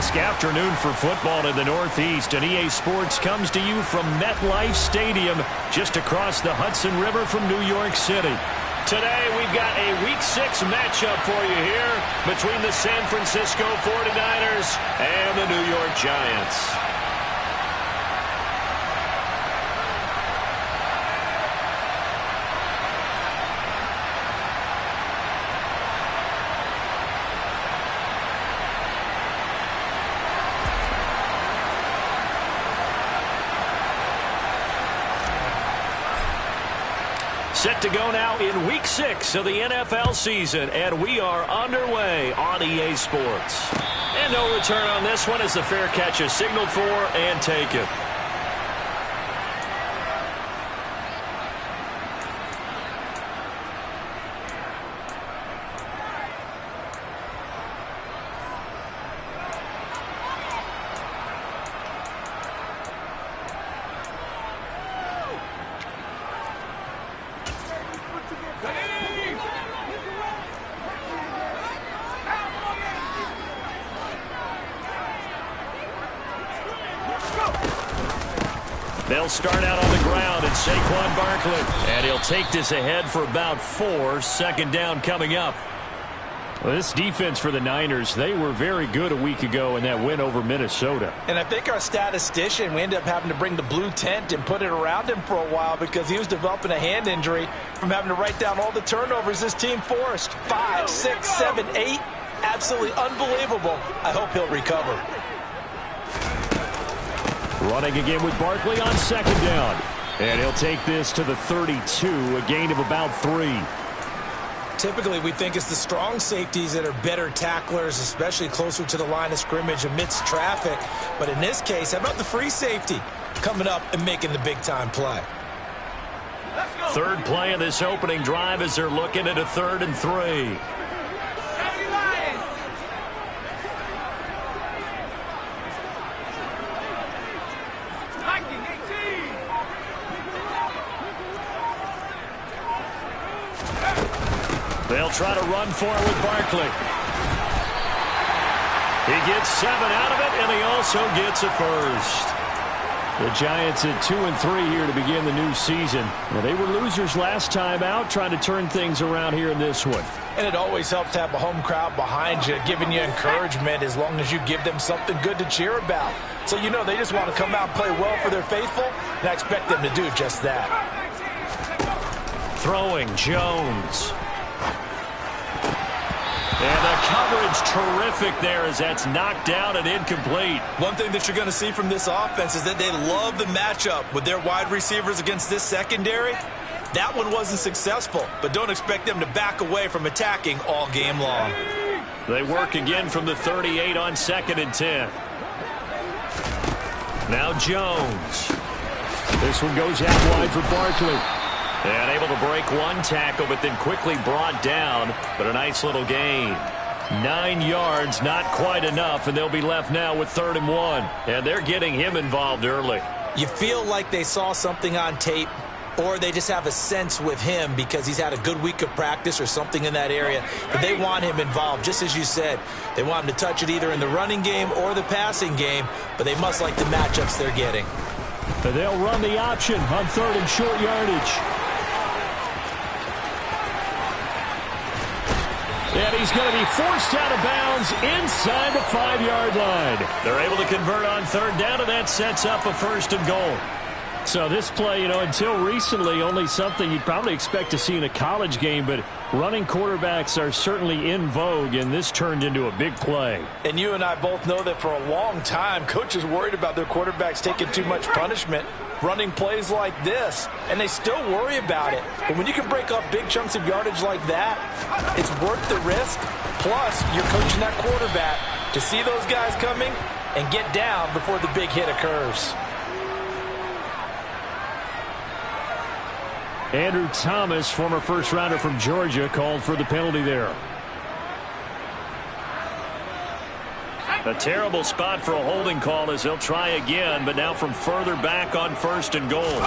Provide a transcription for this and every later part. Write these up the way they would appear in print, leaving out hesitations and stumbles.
brisk afternoon for football in the Northeast, and EA Sports comes to you from MetLife Stadium just across the Hudson River from New York City. Today we've got a Week 6 matchup for you here between the San Francisco 49ers and the New York Giants. Set to go now in Week 6 of the NFL season, and we are underway on EA Sports. And no return on this one as the fair catch is signaled for and taken. They'll start out on the ground and Saquon Barkley. And he'll take this ahead for about 4. Second down coming up. Well, this defense for the Niners, they were very good a week ago in that win over Minnesota. And I think our statistician, we ended up having to bring the blue tent and put it around him for a while because he was developing a hand injury from having to write down all the turnovers this team forced. 5, 6, 7, 8. Absolutely unbelievable. I hope he'll recover. Running again with Barkley on second down. And he'll take this to the 32, a gain of about 3. Typically, we think it's the strong safeties that are better tacklers, especially closer to the line of scrimmage amidst traffic. But in this case, how about the free safety coming up and making the big-time play? Third play of this opening drive as they're looking at a 3rd and 3. They'll try to run for it with Barkley. He gets 7 out of it, and he also gets a first. The Giants at 2 and 3 here to begin the new season. Well, they were losers last time out, trying to turn things around here in this one. And it always helps to have a home crowd behind you, giving you encouragement as long as you give them something good to cheer about. So you know they just want to come out and play well for their faithful, and I expect them to do just that. Throwing Jones. And the coverage terrific there as that's knocked down and incomplete. One thing that you're going to see from this offense is that they love the matchup with their wide receivers against this secondary. That one wasn't successful, but don't expect them to back away from attacking all game long. They work again from the 38 on 2nd and 10. Now Jones. This one goes out wide for Barkley. And able to break one tackle, but then quickly brought down. But a nice little gain. 9 yards, not quite enough, and they'll be left now with 3rd and 1. And they're getting him involved early. You feel like they saw something on tape, or they just have a sense with him because he's had a good week of practice or something in that area. But they want him involved, just as you said. They want him to touch it either in the running game or the passing game, but they must like the matchups they're getting. And they'll run the option on 3rd and short yardage. And he's going to be forced out of bounds inside the 5-yard line. They're able to convert on 3rd down, and that sets up a 1st and goal. So this play, until recently, only something you'd probably expect to see in a college game, but running quarterbacks are certainly in vogue, and this turned into a big play. And you and I both know that for a long time, coaches worried about their quarterbacks taking too much punishment, running plays like this, and they still worry about it. But when you can break up big chunks of yardage like that, it's worth the risk. Plus, you're coaching that quarterback to see those guys coming and get down before the big hit occurs. Andrew Thomas, former first-rounder from Georgia, called for the penalty there. A terrible spot for a holding call as they'll try again, but now from further back on 1st and goal.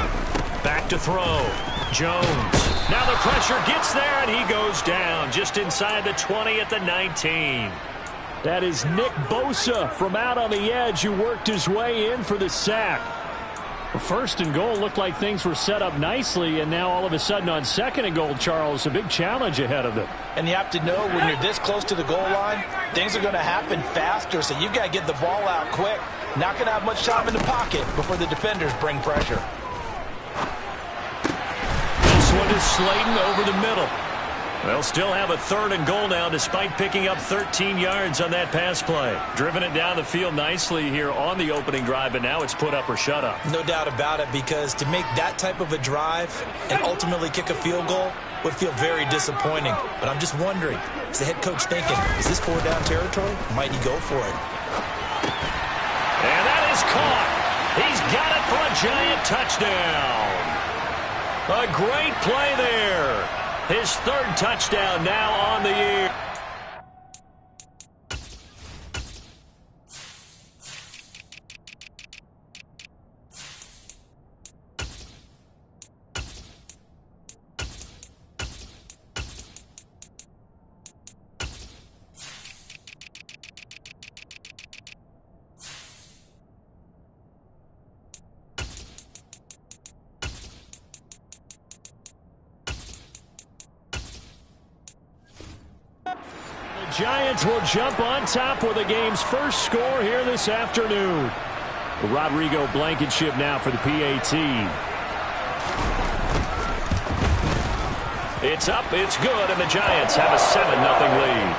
Back to throw. Jones. Now the pressure gets there, and he goes down just inside the 20 at the 19. That is Nick Bosa from out on the edge who worked his way in for the sack. First and goal looked like things were set up nicely, and now all of a sudden on second and goal, Charles, a big challenge ahead of them. And you have to know when you're this close to the goal line, things are going to happen faster, so you've got to get the ball out quick. Not going to have much time in the pocket before the defenders bring pressure. This one is Slayton over the middle. They'll still have a third and goal now despite picking up 13 yards on that pass play. Driven it down the field nicely here on the opening drive, but now it's put up or shut up. No doubt about it, because to make that type of a drive and ultimately kick a field goal would feel very disappointing. But I'm just wondering, is the head coach thinking, is this 4-down territory? Might he go for it? And that is caught. He's got it for a giant touchdown. A great play there. His third touchdown now on the year. Giants will jump on top with the game's first score here this afternoon. Rodrigo Blankenship now for the PAT. It's up, it's good, and the Giants have a 7-0 lead.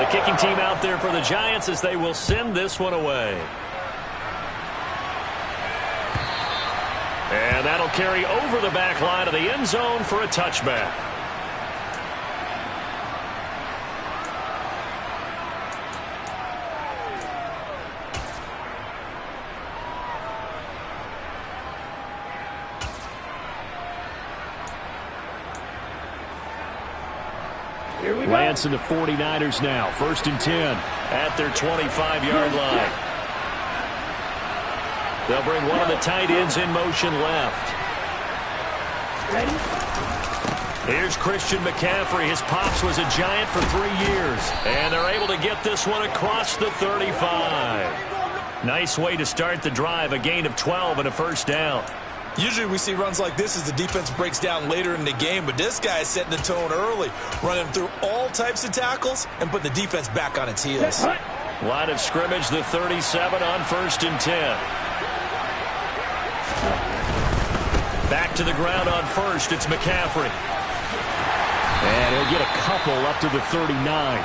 The kicking team out there for the Giants as they will send this one away. And that'll carry over the back line of the end zone for a touchback. Lance and the 49ers now. 1st and 10 at their 25-yard line. They'll bring one of the tight ends in motion left. Here's Christian McCaffrey. His pops was a Giant for 3 years. And they're able to get this one across the 35. Nice way to start the drive. A gain of 12 and a first down. Usually we see runs like this as the defense breaks down later in the game, but this guy is setting the tone early, running through all types of tackles and putting the defense back on its heels. Line of scrimmage, the 37 on 1st and 10. Back to the ground on 1st, it's McCaffrey. And he'll get a couple up to the 39.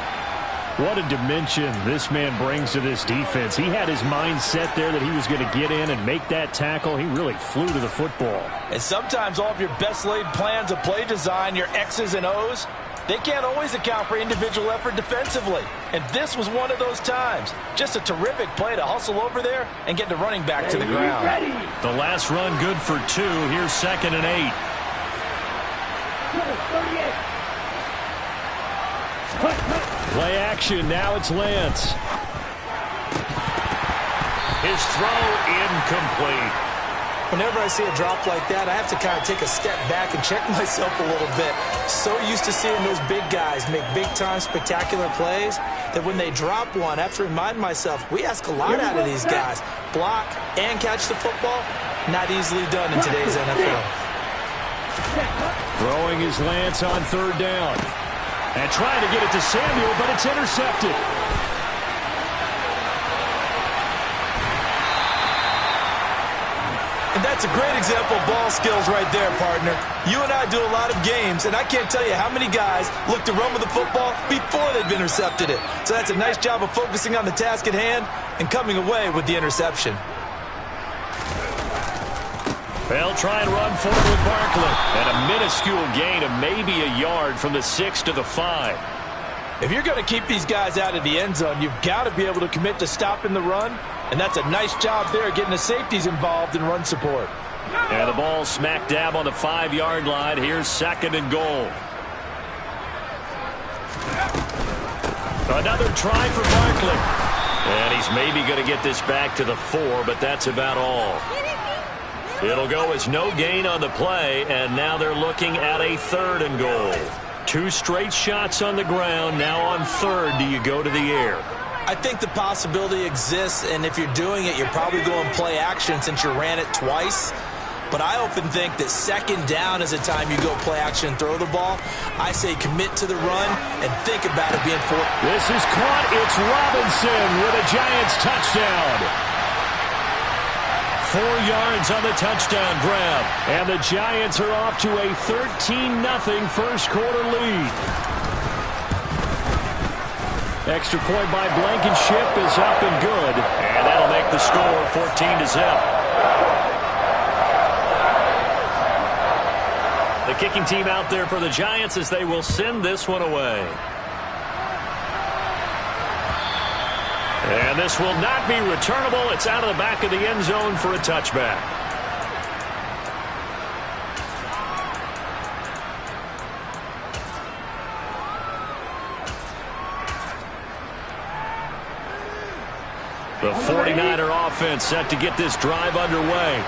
What a dimension this man brings to this defense. He had his mind set there that he was going to get in and make that tackle. He really flew to the football. And sometimes all of your best laid plans of play design, your X's and O's, they can't always account for individual effort defensively. And this was one of those times. Just a terrific play to hustle over there and get the running back to the ground. The last run good for 2. Here's 2nd and 8. Play action. Now it's Lance. His throw incomplete. Whenever I see a drop like that, I have to kind of take a step back and check myself a little bit. So used to seeing those big guys make big-time spectacular plays that when they drop one, I have to remind myself, we ask a lot out of these guys. Block and catch the football, not easily done in today's NFL. Throwing is Lance on 3rd down. And trying to get it to Samuel, but it's intercepted. And that's a great example of ball skills right there, partner. You and I do a lot of games, and I can't tell you how many guys look to run with the football before they've intercepted it. So that's a nice job of focusing on the task at hand and coming away with the interception. They'll try and run forward with Barkley. And a minuscule gain of maybe a yard from the 6 to the 5. If you're going to keep these guys out of the end zone, you've got to be able to commit to stopping the run. And that's a nice job there, getting the safeties involved in run support. And the ball smack dab on the 5-yard line. Here's 2nd and goal. Another try for Barkley. And he's maybe going to get this back to the 4, but that's about all. It'll go as no gain on the play, and now they're looking at a 3rd and goal. 2 straight shots on the ground. Now on 3rd, do you go to the air? I think the possibility exists, and if you're doing it, you're probably going play action since you ran it twice. But I often think that 2nd down is a time you go play action and throw the ball. I say commit to the run and think about it being 4. This is caught. It's Robinson with a Giants touchdown. 4 yards on the touchdown grab. And the Giants are off to a 13-0 first quarter lead. Extra point by Blankenship is up and good. And that'll make the score 14-0. The kicking team out there for the Giants as they will send this one away. And this will not be returnable. It's out of the back of the end zone for a touchback. The 49er offense set to get this drive underway.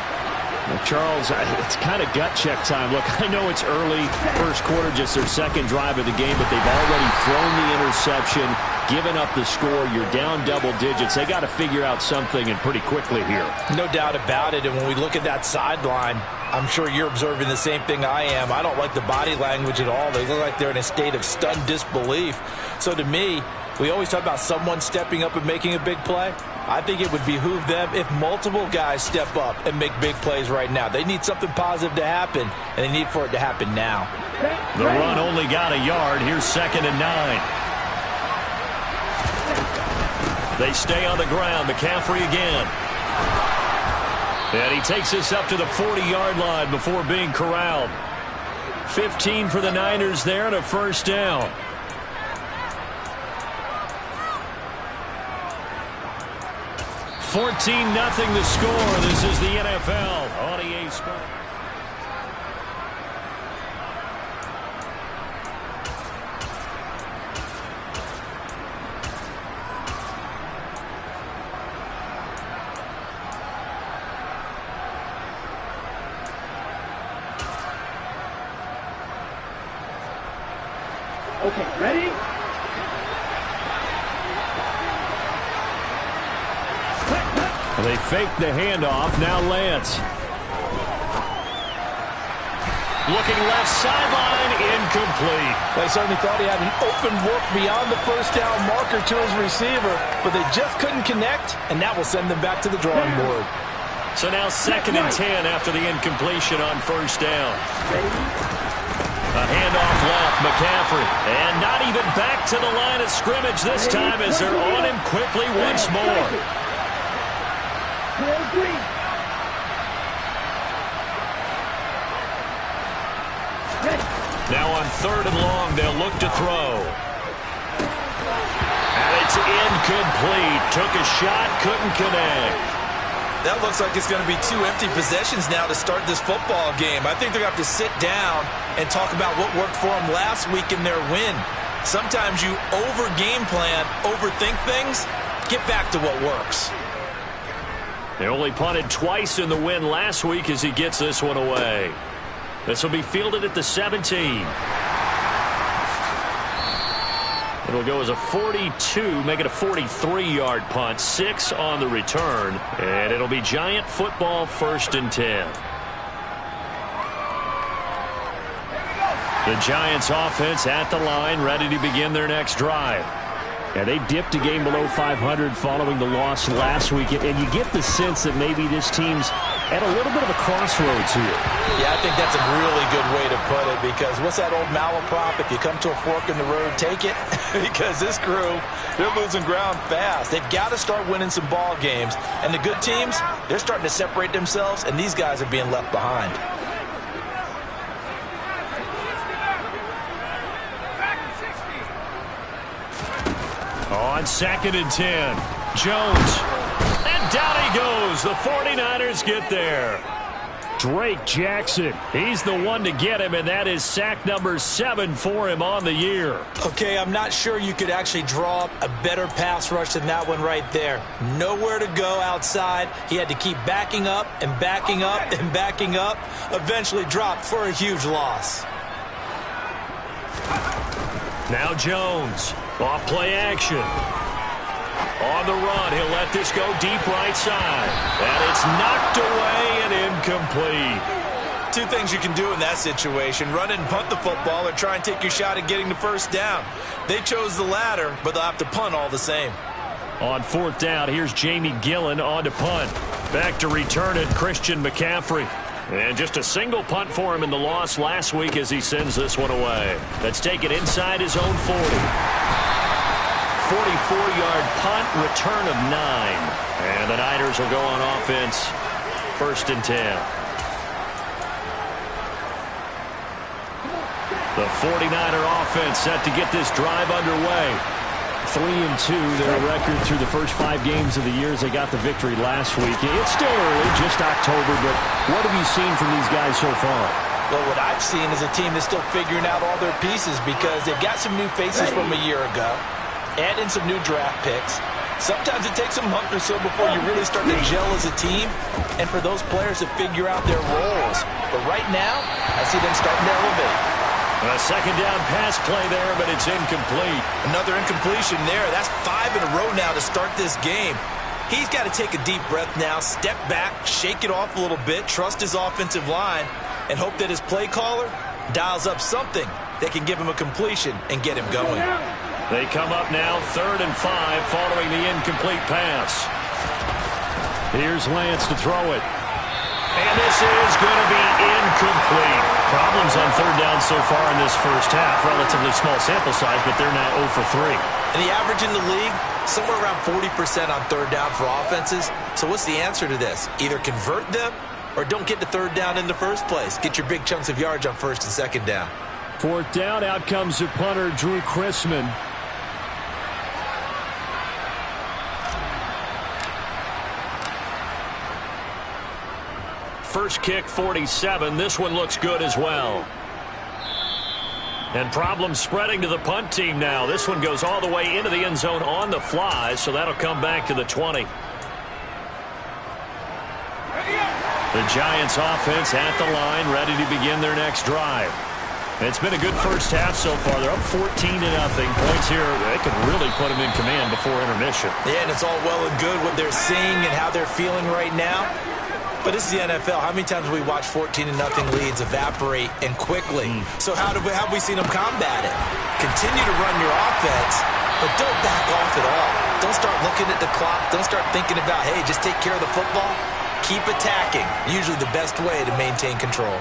Well, Charles, it's kind of gut check time. Look, I know it's early, first quarter, just their 2nd drive of the game, but they've already thrown the interception, given up the score. You're down double digits. They got to figure out something, and pretty quickly here. No doubt about it, and when we look at that sideline, I'm sure you're observing the same thing I am. I don't like the body language at all. They look like they're in a state of stunned disbelief. So to me, we always talk about someone stepping up and making a big play. I think it would behoove them if multiple guys step up and make big plays right now. They need something positive to happen, and they need for it to happen now. The run only got a yard. Here's 2nd and 9. They stay on the ground. McCaffrey again. And he takes this up to the 40-yard line before being corralled. 15 for the Niners there and a 1st down. 14-0 the score. This is the NFL on EA Sports. Okay, ready? They fake the handoff. Now Lance. Looking left sideline, incomplete. They certainly thought he had an open look beyond the 1st down marker to his receiver, but they just couldn't connect, and that will send them back to the drawing board. So now 2nd and 10 after the incompletion on 1st down. A handoff left, McCaffrey. And not even back to the line of scrimmage this time as they're on him quickly once more. Now on 3rd and long, they'll look to throw. And it's incomplete. Took a shot, couldn't connect. That looks like it's going to be 2 empty possessions now to start this football game. I think they're going to have to sit down and talk about what worked for them last week in their win. Sometimes you over-game plan, overthink things, get back to what works. They only punted twice in the win last week as he gets this one away. This will be fielded at the 17. It'll go as a 42, make it a 43-yard punt, 6 on the return, and it'll be Giant football 1st and 10. The Giants offense at the line, ready to begin their next drive. Yeah, they dipped a game below 500 following the loss last week, and you get the sense that maybe this team's at a little bit of a crossroads here. Yeah, I think that's a really good way to put it, because what's that old malaprop? If you come to a fork in the road, take it. Because this crew, they're losing ground fast. They've got to start winning some ball games. And the good teams, they're starting to separate themselves, and these guys are being left behind. On 2nd and 10, Jones. And down he goes. The 49ers get there. Drake Jackson. He's the one to get him, and that is sack number 7 for him on the year. Okay, I'm not sure you could actually draw up a better pass rush than that one right there. Nowhere to go outside. He had to keep backing up and backing up and backing up. Eventually dropped for a huge loss. Now Jones. Off play action. On the run, he'll let this go deep right side. And it's knocked away and incomplete. Two things you can do in that situation: run and punt the football, or try and take your shot at getting the first down. They chose the latter, but they'll have to punt all the same. On 4th down, here's Jamie Gillen on to punt. Back to return it, Christian McCaffrey. And just a single punt for him in the loss last week as he sends this one away. Let's take it inside his own 40. 44-yard punt, return of 9. And the Niners will go on offense, 1st and 10. The 49er offense set to get this drive underway. 3-2, their record through the first 5 games of the year as they got the victory last week. It's still early, just October, but what have you seen from these guys so far? Well, what I've seen is a team that's still figuring out all their pieces because they've got some new faces from a year ago. Add in some new draft picks. Sometimes it takes a month or so before you really start to gel as a team and for those players to figure out their roles. But right now, I see them starting to elevate. A 2nd down pass play there, but it's incomplete. Another incompletion there. That's 5 in a row now to start this game. He's got to take a deep breath now, step back, shake it off a little bit, trust his offensive line, and hope that his play caller dials up something that can give him a completion and get him going. They come up now, 3rd and 5, following the incomplete pass. Here's Lance to throw it. And this is going to be incomplete. Problems on 3rd down so far in this first half. Relatively small sample size, but they're now 0 for 3. And the average in the league, somewhere around 40% on 3rd down for offenses. So what's the answer to this? Either convert them or don't get to 3rd down in the first place. Get your big chunks of yards on 1st and 2nd down. 4th down, out comes the punter, Drew Chrisman. First kick, 47. This one looks good as well. And problems spreading to the punt team now. This one goes all the way into the end zone on the fly, so that'll come back to the 20. The Giants offense at the line, ready to begin their next drive. It's been a good first half so far. They're up 14-0. Points here, they could really put them in command before intermission. Yeah, and it's all well and good what they're seeing and how they're feeling right now. But this is the NFL. How many times have we watched 14-0 leads evaporate and quickly? So how have we seen them combat it? Continue to run your offense, but don't back off at all. Don't start looking at the clock. Don't start thinking about, hey, just take care of the football. Keep attacking. Usually the best way to maintain control.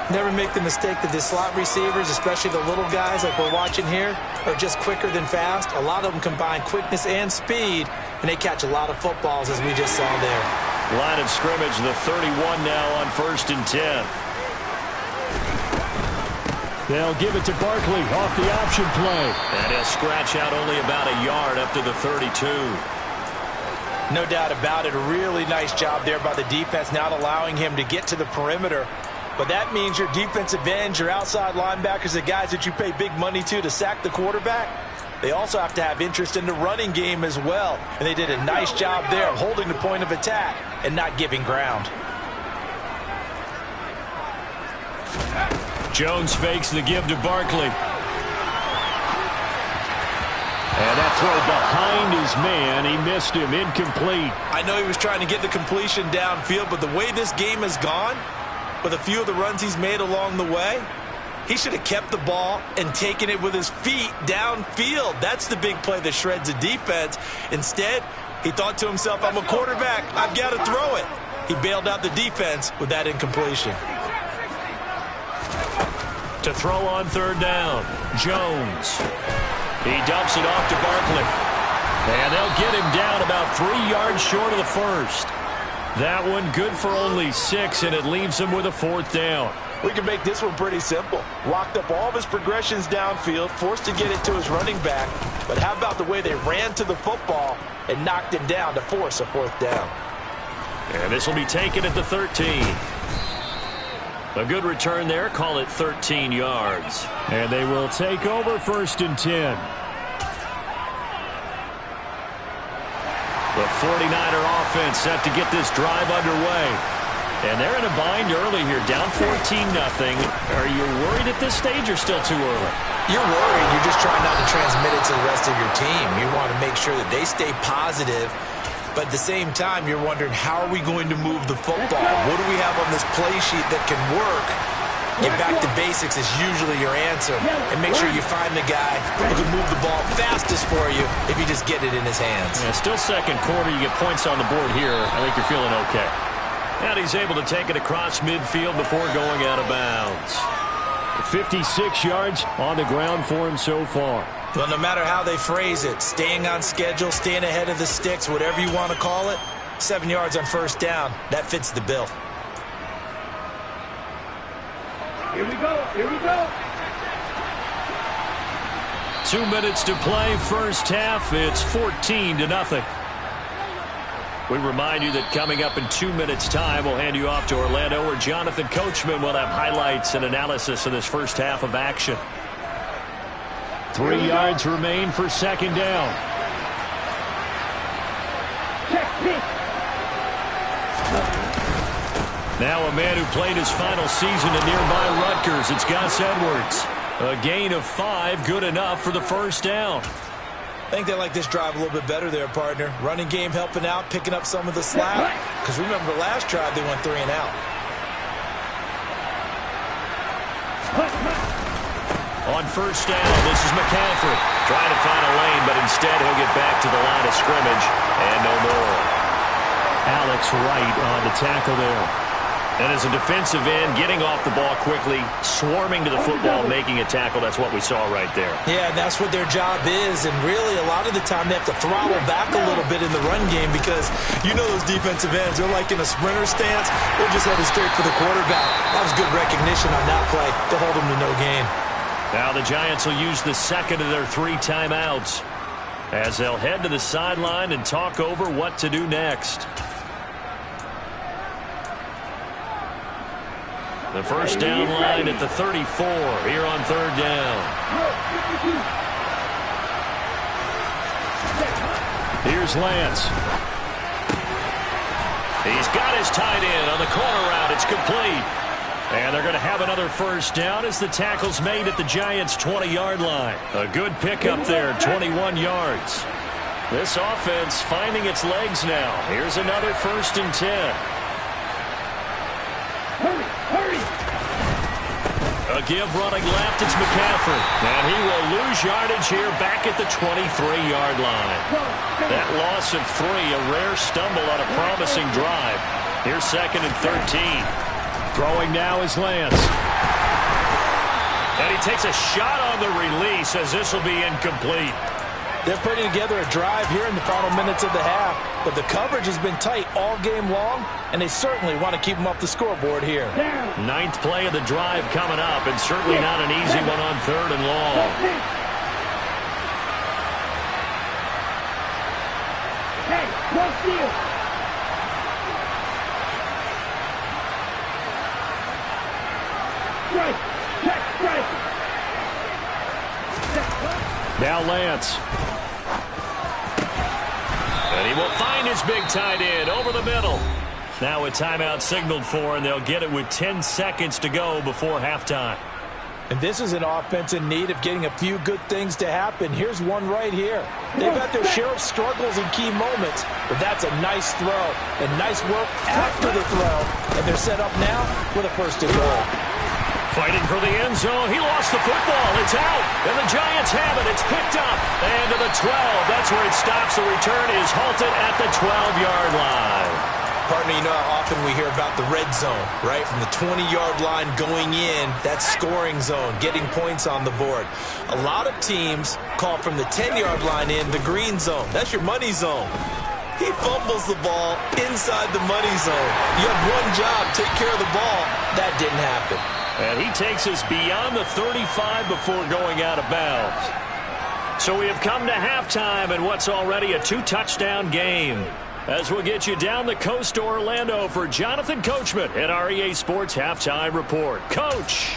Never make the mistake that the slot receivers, especially the little guys like we're watching here, are just quicker than fast. A lot of them combine quickness and speed, and they catch a lot of footballs, as we just saw there. Line of scrimmage, the 31 now on 1st and 10. They'll give it to Barkley off the option play. And he'll scratch out only about a yard up to the 32. No doubt about it. A really nice job there by the defense, not allowing him to get to the perimeter. But that means your defensive ends, your outside linebackers, the guys that you pay big money to sack the quarterback, they also have to have interest in the running game as well. And they did a nice job there of holding the point of attack and not giving ground. Jones fakes the give to Barkley. And that throw behind his man, he missed him, incomplete. I know he was trying to get the completion downfield, but the way this game has gone, with a few of the runs he's made along the way, he should have kept the ball and taken it with his feet downfield. That's the big play that shreds the defense. Instead, he thought to himself, I'm a quarterback, I've got to throw it. He bailed out the defense with that incompletion. To throw on 3rd down, Jones. He dumps it off to Barkley. And they'll get him down about 3 yards short of the first. That one good for only 6, and it leaves him with a 4th down. We can make this one pretty simple. Locked up all of his progressions downfield, forced to get it to his running back. But how about the way they ran to the football and knocked him down to force a 4th down? And this will be taken at the 13. A good return there. Call it 13 yards. And they will take over 1st and 10. The 49er offense set to get this drive underway. And they're in a bind early here, down 14-0. Are you worried at this stage or still too early? You're worried. You're just trying not to transmit it to the rest of your team. You want to make sure that they stay positive. But at the same time, you're wondering, how are we going to move the football? What do we have on this play sheet that can work? Get back to basics is usually your answer. And make sure you find the guy who can move the ball fastest for you if you just get it in his hands. Yeah, still second quarter. You get points on the board here. I think you're feeling okay. And he's able to take it across midfield before going out of bounds. 56 yards on the ground for him so far. Well, no matter how they phrase it, staying on schedule, staying ahead of the sticks, whatever you want to call it, 7 yards on 1st down, that fits the bill. Here we go. Here we go. 2 minutes to play. 1st half. It's 14-0. We remind you that coming up in 2 minutes' time, we'll hand you off to Orlando, where Jonathan Coachman will have highlights and analysis of this 1st half of action. 3 yards remain for 2nd down. Now a man who played his final season at nearby Rutgers. It's Gus Edwards. A gain of 5, good enough for the 1st down. I think they like this drive a little bit better there, partner. Running game helping out, picking up some of the slack. Because remember, the last drive they went 3 and out. On 1st down, this is McCaffrey. Trying to find a lane, but instead he'll get back to the line of scrimmage. And no more. Alex Wright on the tackle there. And as a defensive end, getting off the ball quickly, swarming to the football, making a tackle. That's what we saw right there. Yeah, that's what their job is. And really, a lot of the time, they have to throttle back a little bit in the run game because you know those defensive ends, they're like in a sprinter stance. They're just headed straight for the quarterback. That was good recognition on that play to hold them to no gain. Now the Giants will use the 2nd of their 3 timeouts as they'll head to the sideline and talk over what to do next. The 1st down line at the 34 here on 3rd down. Here's Lance. He's got his tight end on the corner route. It's complete. And they're going to have another 1st down as the tackle's made at the Giants' 20-yard line. A good pickup there, 21 yards. This offense finding its legs now. Here's another 1st and 10. A give running left, it's McCaffrey. And he will lose yardage here back at the 23-yard line. That loss of 3, a rare stumble on a promising drive. Here's 2nd and 13. Throwing now is Lance. And he takes a shot on the release as this will be incomplete. They're putting together a drive here in the final minutes of the half, but the coverage has been tight all game long, and they certainly want to keep them off the scoreboard here. 9th play of the drive coming up, and certainly not an easy one on 3rd and long. Hey, no steal. Strike. Check, strike. Now Lance. And he will find his big tight end over the middle. Now a timeout signaled for, and they'll get it with 10 seconds to go before halftime. And this is an offense in need of getting a few good things to happen. Here's one right here. They've had their share of struggles in key moments, but that's a nice throw and nice work after the throw. And they're set up now with a 1st and goal. Fighting for the end zone. He lost the football. It's out. And the Giants have it. It's picked up. And to the 12. That's where it stops. The return is halted at the 12-yard line. Partner, you know how often we hear about the red zone, right? From the 20-yard line going in, that's scoring zone, getting points on the board. A lot of teams call from the 10-yard line in the green zone. That's your money zone. He fumbles the ball inside the money zone. You have one job, take care of the ball. That didn't happen. And he takes us beyond the 35 before going out of bounds. So we have come to halftime in what's already a 2-touchdown game. As we'll get you down the coast to Orlando for Jonathan Coachman at our EA Sports Halftime Report. Coach!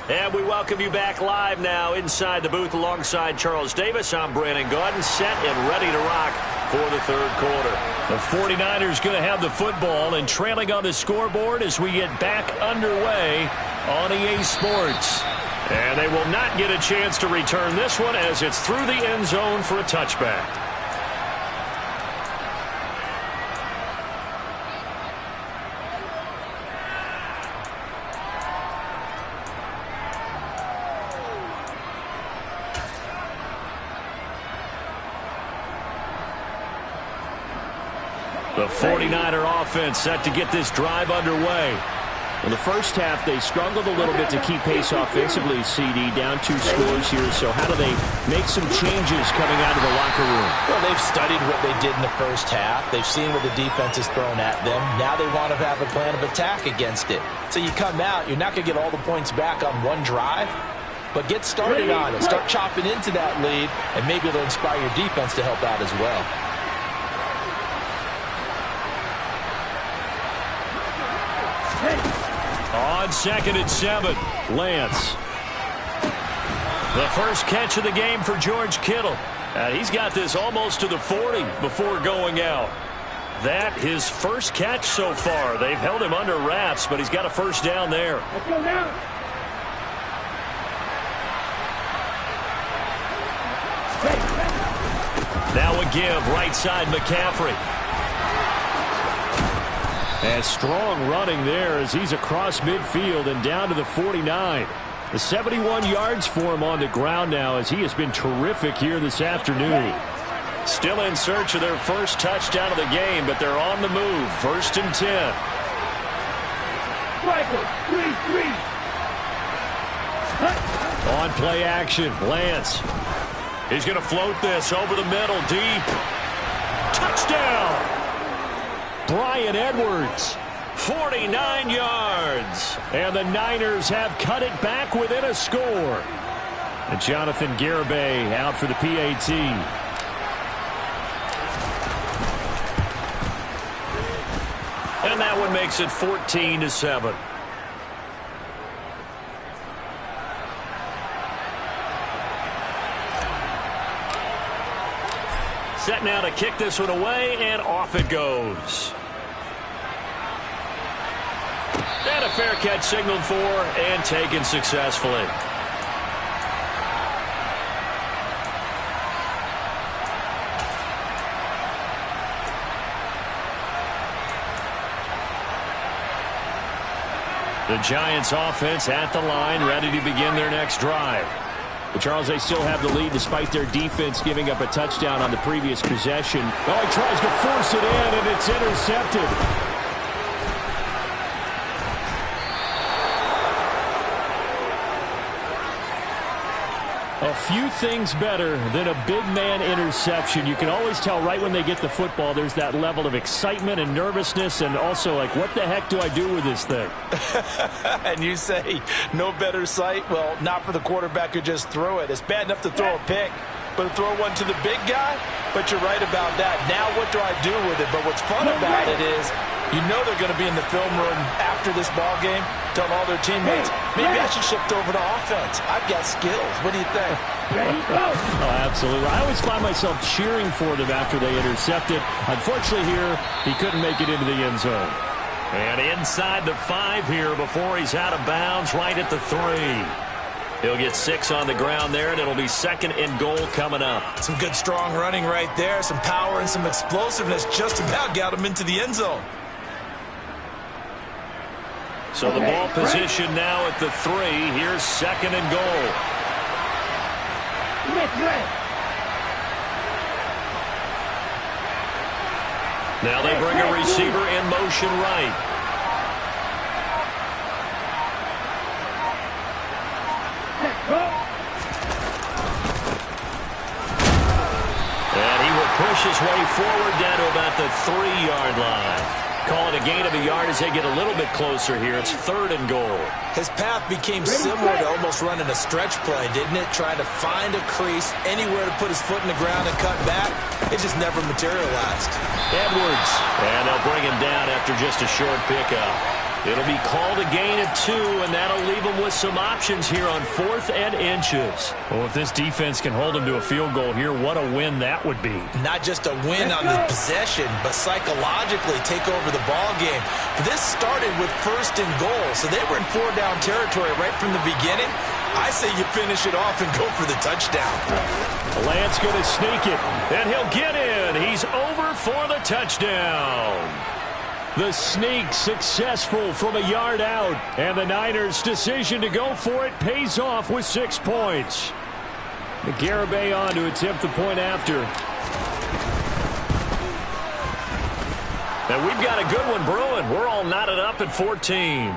And we welcome you back live now inside the booth alongside Charles Davis. I'm Brandon Gaudin, set and ready to rock for the third quarter. The 49ers going to have the football and trailing on the scoreboard as we get back underway on EA Sports. And they will not get a chance to return this one as it's through the end zone for a touchback. The 49er offense set to get this drive underway. In the first half, they struggled a little bit to keep pace offensively, CD, down 2 scores here. So how do they make some changes coming out of the locker room? Well, they've studied what they did in the first half. They've seen what the defense has thrown at them. Now they want to have a plan of attack against it. So you come out, you're not going to get all the points back on one drive, but get started on it. Start chopping into that lead, and maybe it'll inspire your defense to help out as well. On 2nd and 7, Lance. The first catch of the game for George Kittle. He's got this almost to the 40 before going out. That his first catch so far. They've held him under wraps, but he's got a first down there. Let's go now. Now a give, right side McCaffrey. And strong running there as he's across midfield and down to the 49. The 71 yards for him on the ground now as he has been terrific here this afternoon. Still in search of their first touchdown of the game, but they're on the move. 1st and 10. On play action, Lance. He's going to float this over the middle, deep. Touchdown! Bryan Edwards, 49 yards. And the Niners have cut it back within a score. And Jonathan Garibay out for the PAT. And that one makes it 14-7. Set now to kick this one away, and off it goes. And a fair catch signaled for and taken successfully. The Giants offense at the line, ready to begin their next drive. But Charles, they still have the lead despite their defense giving up a touchdown on the previous possession. Oh, he tries to force it in, and it's intercepted. A few things better than a big man interception. You can always tell right when they get the football, there's that level of excitement and nervousness, and also like, what the heck do I do with this thing? And you say, no better sight? Well, not for the quarterback who just threw it. It's bad enough to throw a pick, but to throw one to the big guy? But you're right about that. Now what do I do with it? But what's fun about it is, you know they're going to be in the film room after this ball game, telling all their teammates, maybe I should shift over to offense. I've got skills. What do you think? Oh, absolutely. I always find myself cheering for them after they intercept it. Unfortunately here, he couldn't make it into the end zone. And inside the 5 here before he's out of bounds, right at the 3. He'll get 6 on the ground there, and it'll be 2nd and goal coming up. Some good strong running right there, some power and some explosiveness just about got him into the end zone. So the ball position now at the 3. Here's 2nd and goal. Now they bring a receiver in motion right. And he will push his way forward down to about the 3-yard line. Call it a gain of a yard as they get a little bit closer here. It's 3rd and goal. His path became similar to almost running a stretch play, didn't it? Trying to find a crease, anywhere to put his foot in the ground and cut back. It just never materialized. Edwards. And they'll bring him down after just a short pickup. It'll be called a gain of 2, and that'll leave them with some options here on 4th and inches. Well, if this defense can hold them to a field goal here, what a win that would be. Not just a win on the possession, but psychologically take over the ball game. This started with 1st and goal, so they were in 4-down territory right from the beginning. I say you finish it off and go for the touchdown. Lance going to sneak it, and he'll get in. He's over for the touchdown. The sneak successful from a yard out, and the Niners' decision to go for it pays off with 6 points. Garibay on to attempt the point after. And we've got a good one brewing. We're all knotted up at 14.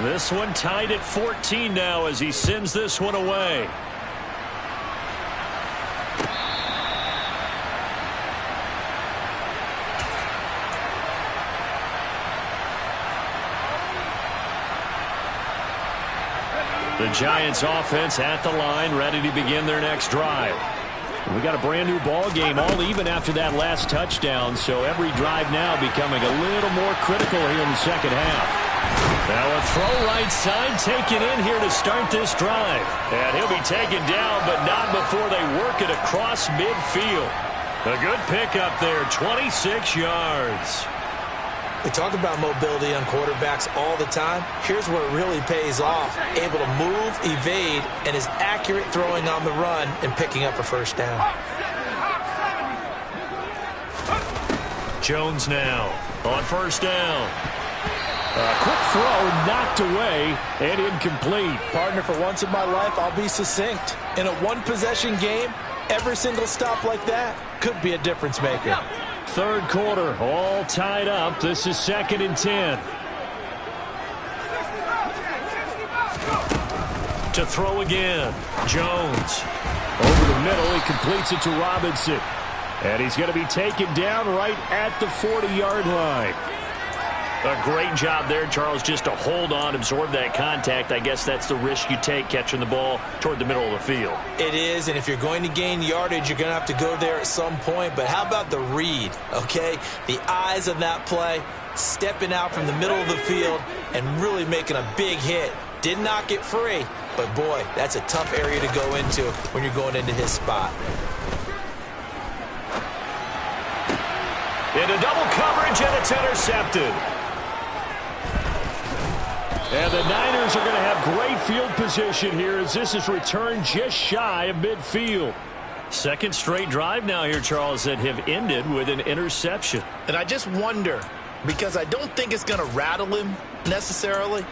This one tied at 14 now as he sends this one away. The Giants offense at the line, ready to begin their next drive. We got a brand new ball game, all even after that last touchdown, so every drive now becoming a little more critical here in the second half. Now a throw right side taken in here to start this drive. And he'll be taken down, but not before they work it across midfield. A good pickup there, 26 yards. We talk about mobility on quarterbacks all the time. Here's where it really pays off. Able to move, evade, and is accurate throwing on the run and picking up a 1st down. Jones now on 1st down. A quick throw knocked away and incomplete. Partner, for once in my life, I'll be succinct. In a one-possession game, every single stop like that could be a difference maker. 3rd quarter, all tied up. This is 2nd and 10. To throw again, Jones. Over the middle, he completes it to Robinson. And he's going to be taken down right at the 40-yard line. A great job there, Charles, just to hold on, absorb that contact. I guess that's the risk you take catching the ball toward the middle of the field. It is, and if you're going to gain yardage, you're going to have to go there at some point. But how about the read, okay? The eyes of that play, stepping out from the middle of the field and really making a big hit. Did not get free, but boy, that's a tough area to go into when you're going into his spot. Into double coverage, and it's intercepted. And the Niners are going to have great field position here as this is returned just shy of midfield. 2nd straight drive now here, Charles, that have ended with an interception. And I just wonder, because I don't think it's going to rattle him necessarily,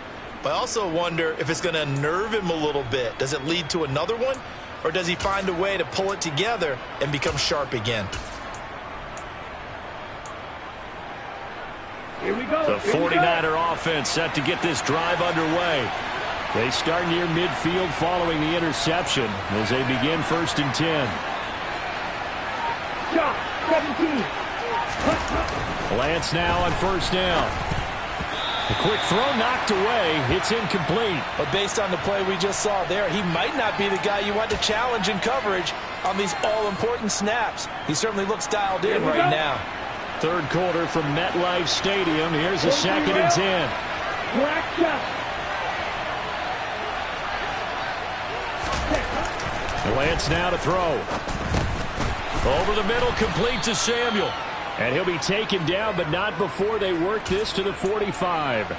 but I also wonder if it's going to unnerve him a little bit. Does it lead to another one, or does he find a way to pull it together and become sharp again? Here we go. The 49er offense set to get this drive underway. They start near midfield following the interception as they begin 1st and 10. Shot, 17. Lance now on 1st down. A quick throw knocked away. It's incomplete. But based on the play we just saw there, he might not be the guy you want to challenge in coverage on these all-important snaps. He certainly looks dialed in right now. 3rd quarter from MetLife Stadium. Here's a 2nd and 10. Black shot. Lance now to throw. Over the middle, complete to Samuel. And he'll be taken down, but not before they work this to the 45.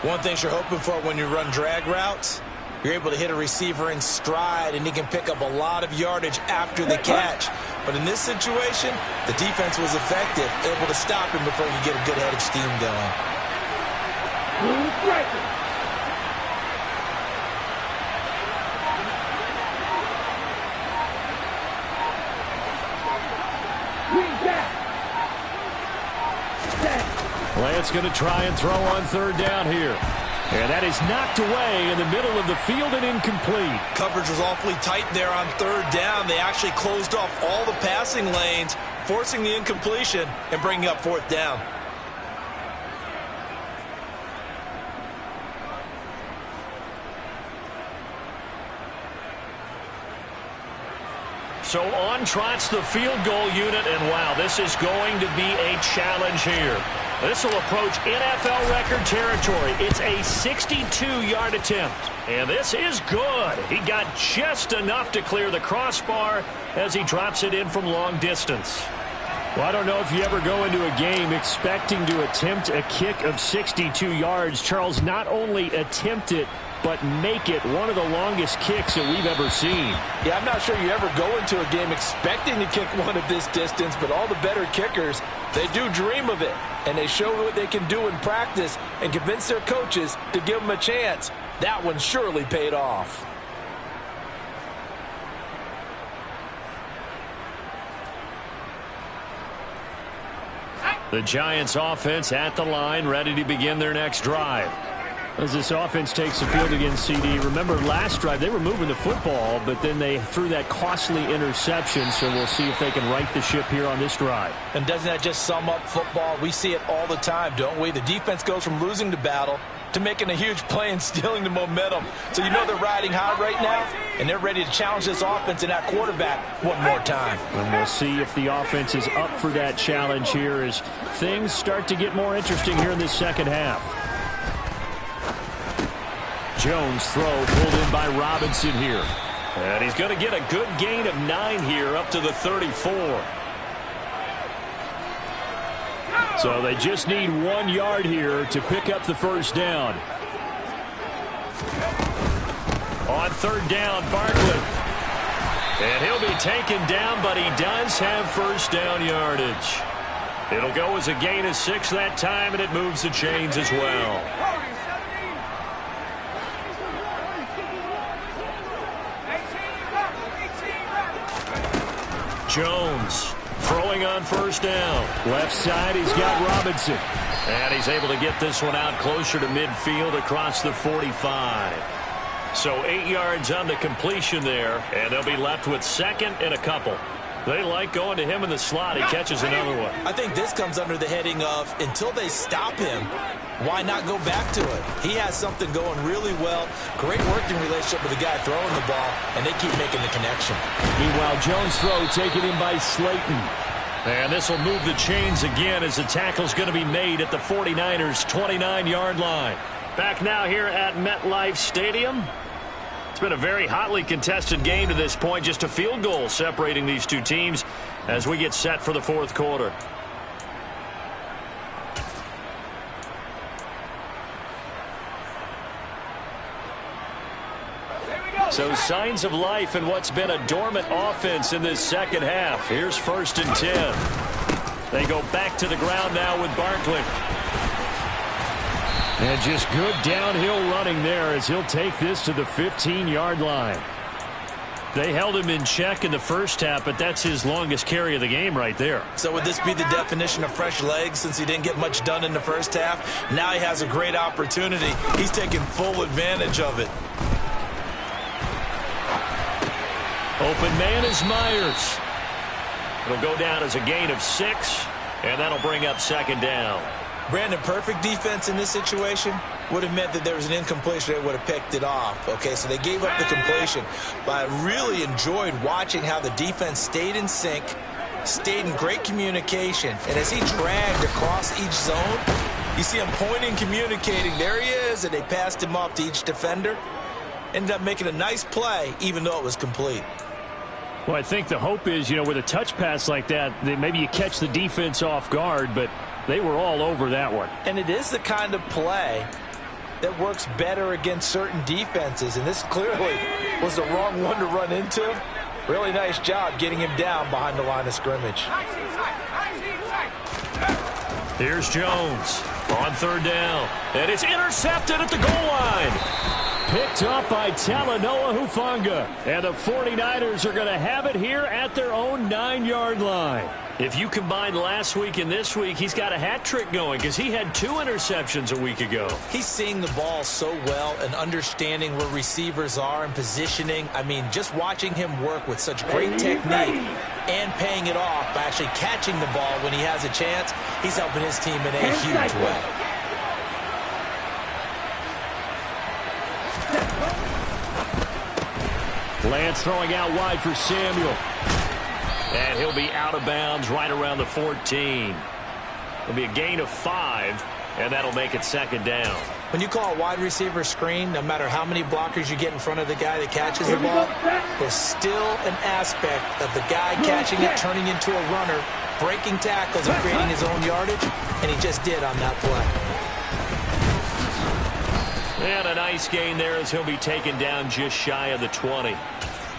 One thing you're hoping for when you run drag routes, you're able to hit a receiver in stride, and he can pick up a lot of yardage after the catch. But in this situation, the defense was effective, able to stop him before he could get a good head of steam going. Lance going to try and throw on 3rd down here. And that is knocked away in the middle of the field and incomplete. Coverage was awfully tight there on third down. They actually closed off all the passing lanes, forcing the incompletion and bringing up fourth down. So on trots the field goal unit, and wow, this is going to be a challenge here. This will approach NFL record territory. It's a 62-yard attempt, and this is good. He got just enough to clear the crossbar as he drops it in from long distance. Well, I don't know if you ever go into a game expecting to attempt a kick of 62 yards. Charles, not only attempt it, but make it one of the longest kicks that we've ever seen. Yeah, I'm not sure you ever go into a game expecting to kick one of this distance, but all the better kickers, they do dream of it, and they show what they can do in practice and convince their coaches to give them a chance. That one surely paid off. The Giants offense at the line, ready to begin their next drive. As this offense takes the field against CD, remember last drive they were moving the football, but then they threw that costly interception, so we'll see if they can right the ship here on this drive. And doesn't that just sum up football? We see it all the time, don't we? The defense goes from losing the battle to making a huge play and stealing the momentum. So you know they're riding high right now, and they're ready to challenge this offense and that quarterback one more time. And we'll see if the offense is up for that challenge here as things start to get more interesting here in this second half. Jones throw pulled in by Robinson here. And he's going to get a good gain of 9 here up to the 34. So they just need 1 yard here to pick up the first down. On third down, Barkley. And he'll be taken down, but he does have first down yardage. It'll go as a gain of 6 that time, and it moves the chains as well. Jones throwing on first down. Left side, he's got Robinson. And he's able to get this one out closer to midfield across the 45. So 8 yards on the completion there, and they'll be left with second and a couple. They like going to him in the slot. He catches another one. I think this comes under the heading of until they stop him, why not go back to it? He has something going really well. Great working relationship with the guy throwing the ball, and they keep making the connection. Meanwhile, Jones' throw taken in by Slayton. And this will move the chains again as the tackle's going to be made at the 49ers' 29-yard line. Back now here at MetLife Stadium. It's been a very hotly contested game to this point. Just a field goal separating these two teams as we get set for the fourth quarter. So signs of life in what's been a dormant offense in this second half. Here's 1st and 10. They go back to the ground now with Barkley. And just good downhill running there as he'll take this to the 15-yard line. They held him in check in the first half, but that's his longest carry of the game right there. So would this be the definition of fresh legs since he didn't get much done in the first half? Now he has a great opportunity. He's taking full advantage of it. Open man is Myers. It'll go down as a gain of 6, and that'll bring up second down. Brandon, perfect defense in this situation would have meant that there was an incompletion. They would have picked it off. Okay, so they gave up the completion. But I really enjoyed watching how the defense stayed in sync, stayed in great communication. And as he dragged across each zone, you see him pointing, communicating. There he is, and they passed him off to each defender. Ended up making a nice play, even though it was complete. Well, I think the hope is, with a touch pass like that maybe you catch the defense off guard, but they were all over that one. And it is the kind of play that works better against certain defenses, and this clearly was the wrong one to run into. Really nice job getting him down behind the line of scrimmage. Here's Jones on third down, and it's intercepted at the goal line. Picked up by Talanoa Hufanga. And the 49ers are going to have it here at their own 9-yard line. If you combine last week and this week, he's got a hat trick going because he had 2 interceptions a week ago. He's seeing the ball so well and understanding where receivers are and positioning. I mean, just watching him work with such great technique and paying it off by actually catching the ball when he has a chance, he's helping his team in a huge way. Lance throwing out wide for Samuel. And he'll be out of bounds right around the 14. It'll be a gain of 5, and that'll make it second down. When you call a wide receiver screen, no matter how many blockers you get in front of the guy that catches the ball, there's still an aspect of the guy catching it, turning into a runner, breaking tackles and creating his own yardage, and he just did on that play. And a nice gain there as he'll be taken down just shy of the 20.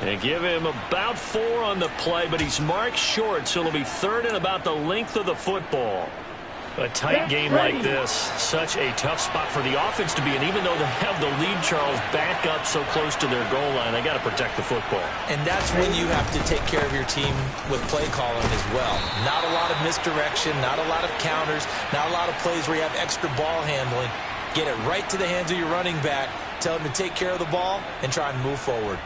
And give him about 4 on the play, but he's marked short, so it'll be third and about the length of the football. A tight game like this, such a tough spot for the offense to be in. Even though they have the lead, Charles, back up so close to their goal line, they got to protect the football. And that's when you have to take care of your team with play calling as well. Not a lot of misdirection, not a lot of counters, not a lot of plays where you have extra ball handling. Get it right to the hands of your running back, tell him to take care of the ball, and try and move forward.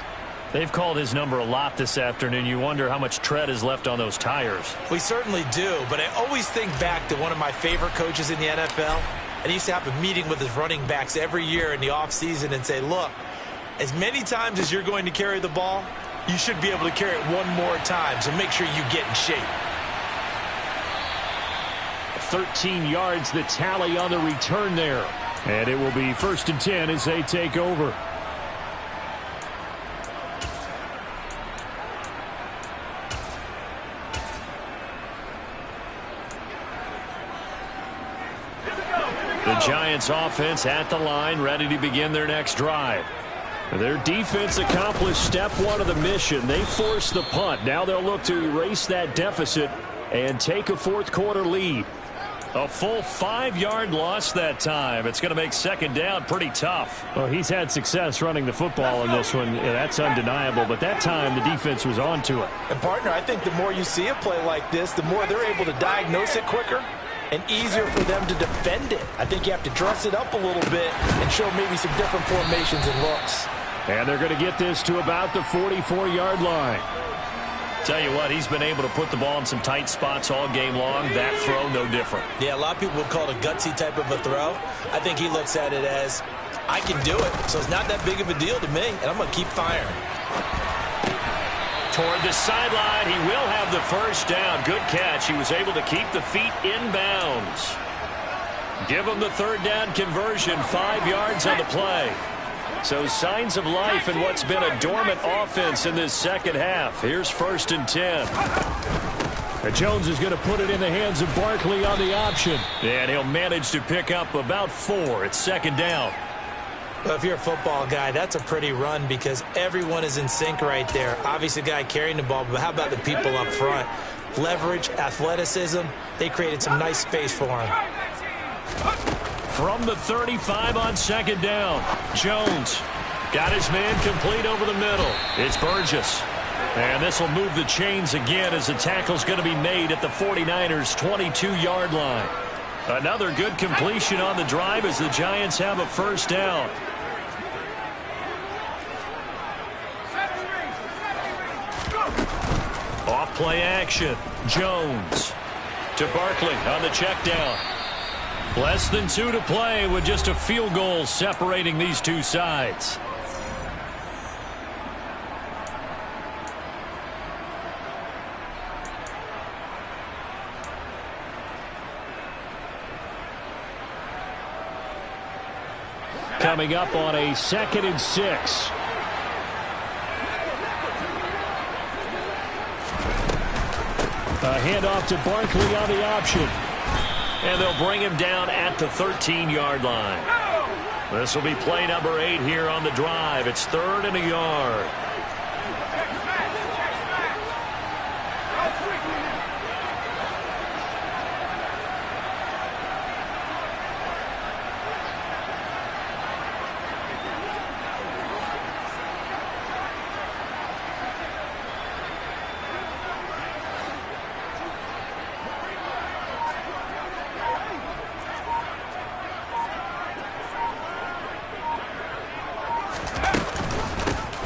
They've called his number a lot this afternoon. You wonder how much tread is left on those tires. We certainly do, but I always think back to one of my favorite coaches in the NFL. And he used to have a meeting with his running backs every year in the offseason and say, look, as many times as you're going to carry the ball, you should be able to carry it one more time, so make sure you get in shape. 13 yards, the tally on the return there. And it will be 1st and 10 as they take over. The Giants offense at the line, ready to begin their next drive. Their defense accomplished step 1 of the mission. They forced the punt. Now they'll look to erase that deficit and take a 4th quarter lead. A full 5-yard loss that time. It's going to make second down pretty tough. Well, he's had success running the football in this one. Yeah, that's undeniable. But that time, the defense was on to it. And, partner, I think the more you see a play like this, the more they're able to diagnose it quicker and easier for them to defend it. I think you have to dress it up a little bit and show maybe some different formations and looks. And they're going to get this to about the 44-yard line. Tell you what, he's been able to put the ball in some tight spots all game long. That throw, no different. Yeah, a lot of people would call it a gutsy type of a throw. I think he looks at it as, I can do it, so it's not that big of a deal to me, and I'm going to keep firing. Toward the sideline, he will have the first down. Good catch. He was able to keep the feet in bounds. Give him the 3rd down conversion, 5 yards on the play. So signs of life in what's been a dormant offense in this second half. Here's 1st and 10. Jones is going to put it in the hands of Barkley on the option. And he'll manage to pick up about 4. It's 2nd down. Well, if you're a football guy, that's a pretty run because everyone is in sync right there. Obviously, the guy carrying the ball, but how about the people up front? Leverage, athleticism, they created some nice space for him. From the 35 on 2nd down, Jones got his man complete over the middle. It's Burgess. And this will move the chains again as the tackle's going to be made at the 49ers' 22-yard line. Another good completion on the drive as the Giants have a first down. Off play action. Jones to Barkley on the check down. Less than 2 to play with just a field goal separating these two sides. Coming up on a 2nd and 6. A handoff to Barkley on the option. And they'll bring him down at the 13-yard line. This will be play number 8 here on the drive. It's 3rd and a yard.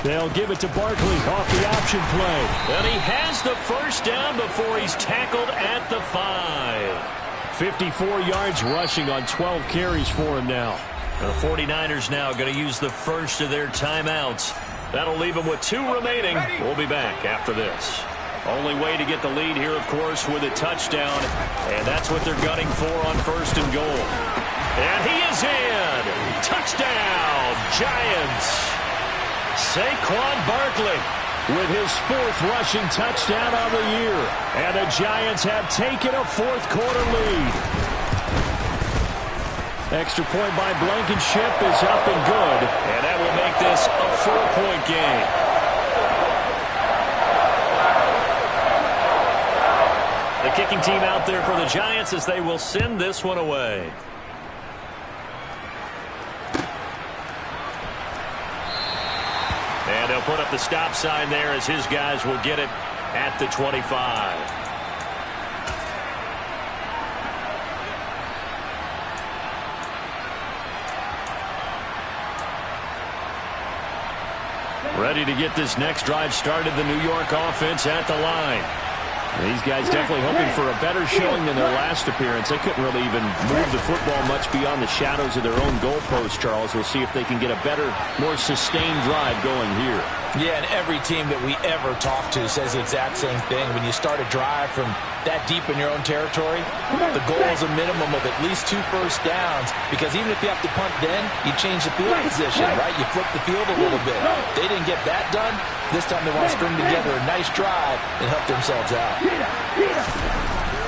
They'll give it to Barkley off the option play. And he has the first down before he's tackled at the 5. 54 yards rushing on 12 carries for him now. The 49ers now going to use the first of their timeouts. That'll leave them with 2 remaining. We'll be back after this. Only way to get the lead here, of course, with a touchdown. And that's what they're gunning for on 1st and goal. And he is in. Touchdown, Giants. Saquon Barkley with his 4th rushing touchdown of the year. And the Giants have taken a 4th quarter lead. Extra point by Blankenship is up and good. And that will make this a 4-point game. The kicking team out there for the Giants as they will send this one away. And they'll put up the stop sign there as his guys will get it at the 25. Ready to get this next drive started, the New York offense at the line. These guys definitely hoping for a better showing than their last appearance. They couldn't really even move the football much beyond the shadows of their own goalpost, Charles. We'll see if they can get a better, more sustained drive going here. Yeah, and every team that we ever talk to says the exact same thing. When you start a drive from that deep in your own territory, the goal is a minimum of at least 2 first downs, because even if you have to punt then, you change the field position, right? You flip the field a little bit. They didn't get that done. This time they want to string together a nice drive and help themselves out.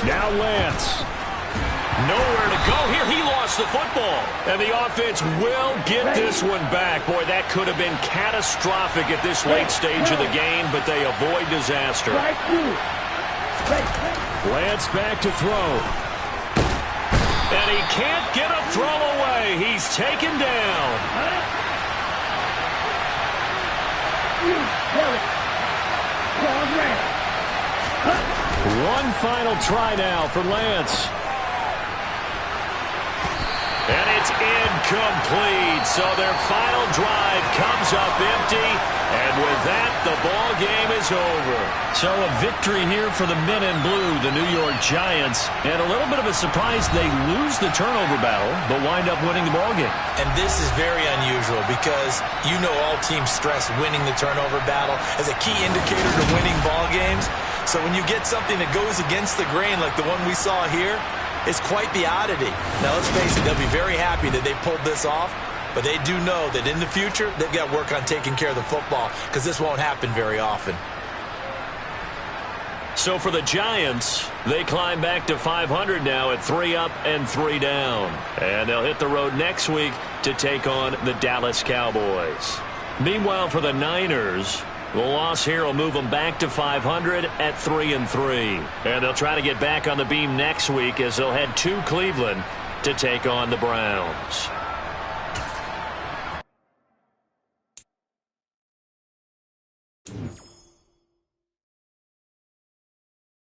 Now Lance. Nowhere to go here. He lost the football. And the offense will get this one back. Boy, that could have been catastrophic at this late stage of the game, but they avoid disaster. Lance back to throw. And he can't get a throw away. He's taken down. One final try now for Lance. And it's incomplete. So their final drive comes up empty. And with that, the ball game is over. So a victory here for the men in blue, the New York Giants. And a little bit of a surprise, they lose the turnover battle, but wind up winning the ball game. And this is very unusual because you know all teams stress winning the turnover battle as a key indicator to winning ball games. So when you get something that goes against the grain like the one we saw here, it's quite the oddity. Now, let's face it, they'll be very happy that they pulled this off, but they do know that in the future, they've got to work on taking care of the football because this won't happen very often. So for the Giants, they climb back to 500 now at 3 up and 3 down. And they'll hit the road next week to take on the Dallas Cowboys. Meanwhile, for the Niners, the loss here will move them back to 500 at 3-3. And they'll try to get back on the beam next week as they'll head to Cleveland to take on the Browns.